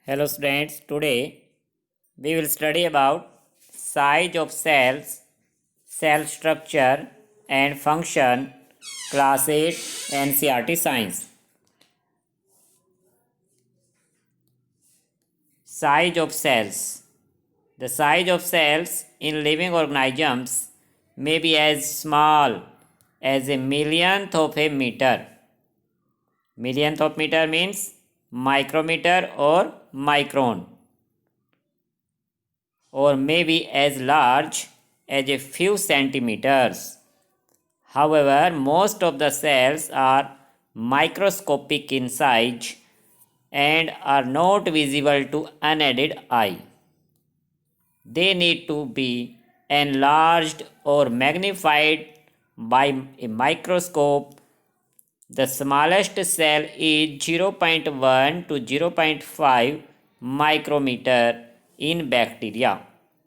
Hello students, today we will study about size of cells, cell structure and function, class 8 NCERT science. Size of cells. The size of cells in living organisms may be as small as a millionth of a meter. Millionth of meter means micrometer or micron, or maybe as large as a few centimeters. However, most of the cells are microscopic in size and are not visible to unaided eye. They need to be enlarged or magnified by a microscope. The smallest cell is 0.1 to 0.5 micrometer in bacteria.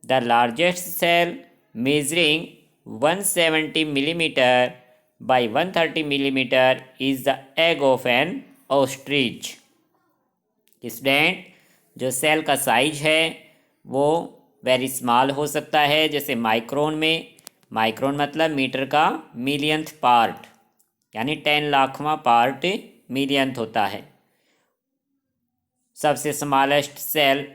The largest cell measuring 170 millimeter by 130 millimeter is the egg of an ostrich. Student, जो cell का size है वो very small हो सकता है, जैसे micron में। Micron मतलब मीटर का मिलियंथ पार्ट, यानी 10 लाखवां पार्ट मिलियंथ होता है। सबसे स्मॉलेस्ट सेल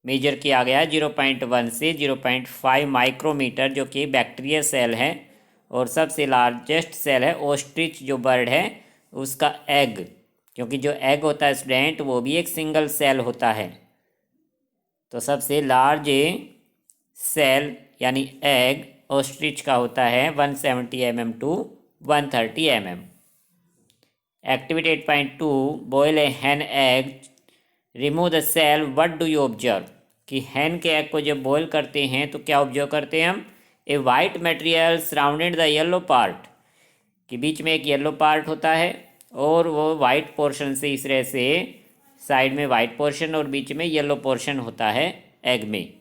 मेजर किया गया 0.1 से 0.5 माइक्रोमीटर, जो कि बैक्टीरिया सेल है। और सबसे लार्जेस्ट सेल है ओस्ट्रिच, जो बर्ड है उसका एग, क्योंकि जो एग होता है स्टूडेंट वो भी एक सिंगल सेल होता है। तो सबसे लार्ज सेल यानी एग ओस्ट्रिच का होता है 170 mm to 130 mm। Activity 8.2 boil a hen egg, remove the shell, what do you observe. कि हैन के एग को जब बॉयल करते हैं तो क्या ऑब्जर्व करते हैं हम? A white material surrounded the yellow part, कि बीच में एक येलो पार्ट होता है और वो वाइट पोर्शन से, इस तरह से साइड में वाइट पोर्शन और बीच में येलो पोर्शन होता है एग में।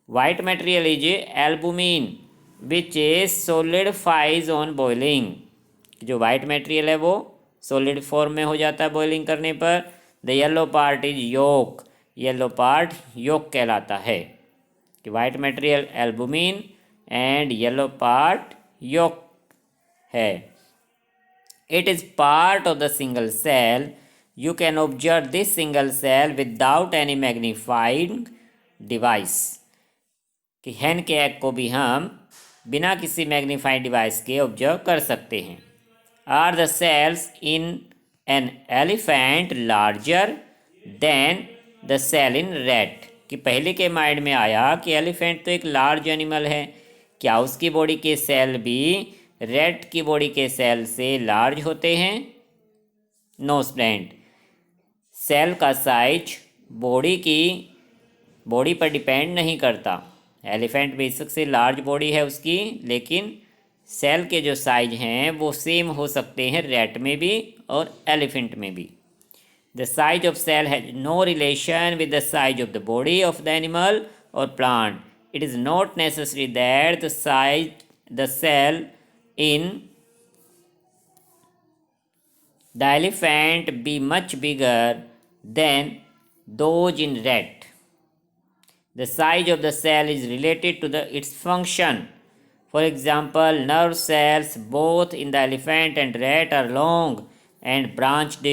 White material is albumin which solidifies on boiling. जो वाइट मटेरियल है वो सॉलिड फॉर्म में हो जाता है बॉइलिंग करने पर। The yellow part is yolk, yellow part yolk कहलाता है। कि white material albumin and yellow part yolk है। It is part of the single cell. You can observe this single cell without any magnifying device. कि hen के egg को भी हम बिना किसी मैग्नीफाइड डिवाइस के ऑब्जर्व कर सकते हैं। Are the cells in an elephant larger than the cell in rat. कि पहले के माइंड में आया कि एलिफेंट तो एक लार्ज एनिमल है, क्या उसकी बॉडी के सेल भी रैट की बॉडी के सेल से लार्ज होते हैं? नो स्टूडेंट, सेल का साइज बॉडी पर डिपेंड नहीं करता। एलिफेंट बेसिक से लार्ज बॉडी है उसकी, लेकिन सेल के जो साइज हैं वो सेम हो सकते हैं रैट में भी और एलिफेंट में भी। The size of cell has no relation with the size of the body of the animal और plant. It is not necessary that the cell in the elephant be much bigger than those in rat. The size of the cell is related to its function. For example, nerve cells both in the elephant and rat are long and branched.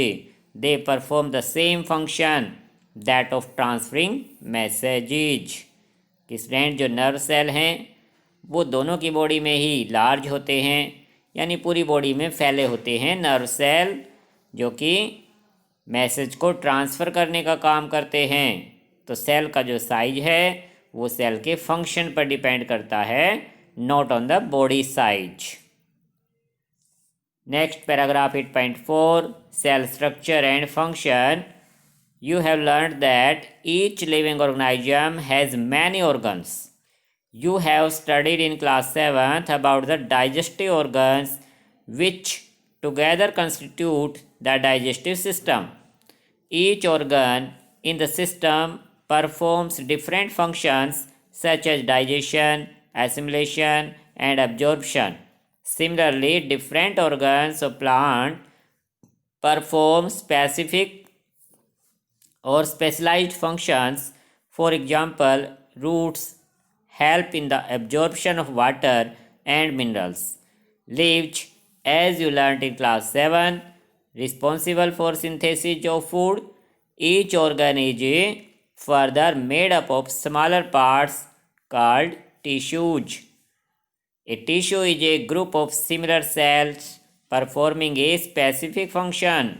They perform the same function, that of transferring messages. Student, जो nerve cell हैं वो दोनों की body में ही large होते हैं, यानी पूरी बॉडी में फैले होते हैं नर्व सेल, जो कि मैसेज को ट्रांसफ़र करने का काम करते हैं। तो सेल का जो साइज है वो सेल के फंक्शन पर डिपेंड करता है, not on the body size. Next paragraph 8.4 cell structure and function. You have learned that each living organism has many organs. You have studied in class 7th about the digestive organs, which together constitute the digestive system. Each organ in the system performs different functions such as digestion, assimilation, and absorption. Similarly, different organs of plant perform specific or specialized functions. For example, roots help in the absorption of water and minerals. Leaves, as you learnt in class 7, responsible for synthesis of food. Each organ is further made up of smaller parts called tissues. A tissue is a group of similar cells performing a specific function.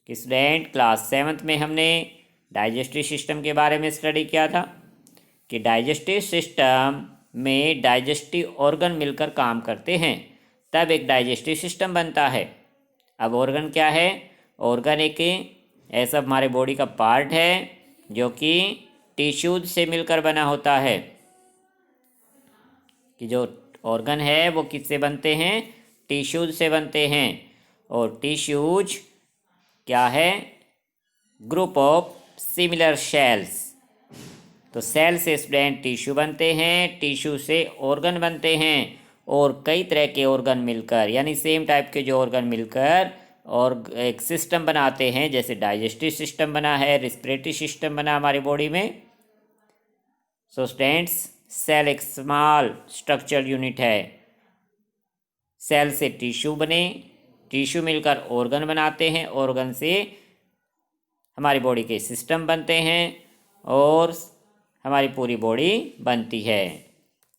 Student class 7th में हमने digestive system के बारे में study किया था कि digestive system में digestive organ मिलकर काम करते हैं, तब एक डाइजेस्टिव सिस्टम बनता है। अब ऑर्गन क्या है? ऑर्गन एक ऐसा हमारे बॉडी का पार्ट है जो कि टिश्यूज से मिलकर बना होता है। कि जो ऑर्गन है वो किससे बनते हैं? टिश्यूज से बनते हैं। और टिश्यूज क्या है? Group of similar sales. तो सेल से स्टूडेंट टिश्यू बनते हैं, टिश्यू से ऑर्गन बनते हैं, और कई तरह के ऑर्गन मिलकर यानी सेम टाइप के जो ऑर्गन मिलकर और एक सिस्टम बनाते हैं। जैसे डाइजेस्टिव सिस्टम बना है, रिस्पिरेटरी सिस्टम बना हमारी बॉडी में। सो स्टूडेंट्स, सेल एक स्मॉल स्ट्रक्चरल यूनिट है। सेल से टिश्यू बने, टिश्यू मिलकर ऑर्गन बनाते हैं, ऑर्गन से हमारी बॉडी के सिस्टम बनते हैं और हमारी पूरी बॉडी बनती है।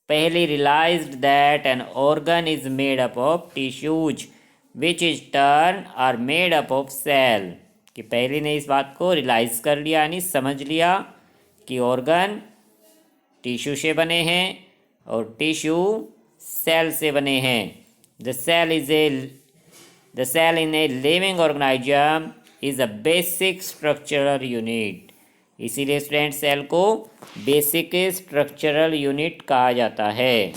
पहले realized that an organ is made up of tissues which is turn are made up of cell. कि पहले ने इस बात को रियलाइज कर लिया यानी समझ लिया कि ऑर्गन टिश्यू से बने हैं और टिश्यू सेल से बने हैं। The cell in a living organism is a basic structural unit. इसीलिए स्टूडेंट सेल को बेसिक स्ट्रक्चरल यूनिट कहा जाता है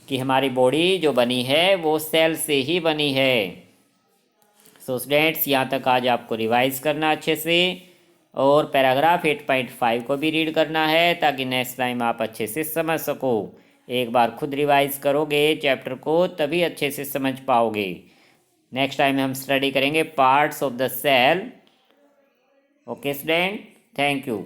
कि हमारी बॉडी जो बनी है वो सेल से ही बनी है। सो स्टूडेंट्स, यहाँ तक आज आपको रिवाइज करना अच्छे से, और पैराग्राफ 8.5 को भी रीड करना है ताकि नेक्स्ट टाइम आप अच्छे से समझ सको। एक बार खुद रिवाइज करोगे चैप्टर को तभी अच्छे से समझ पाओगे। नेक्स्ट टाइम हम स्टडी करेंगे parts of the cell. Okay student, thank you.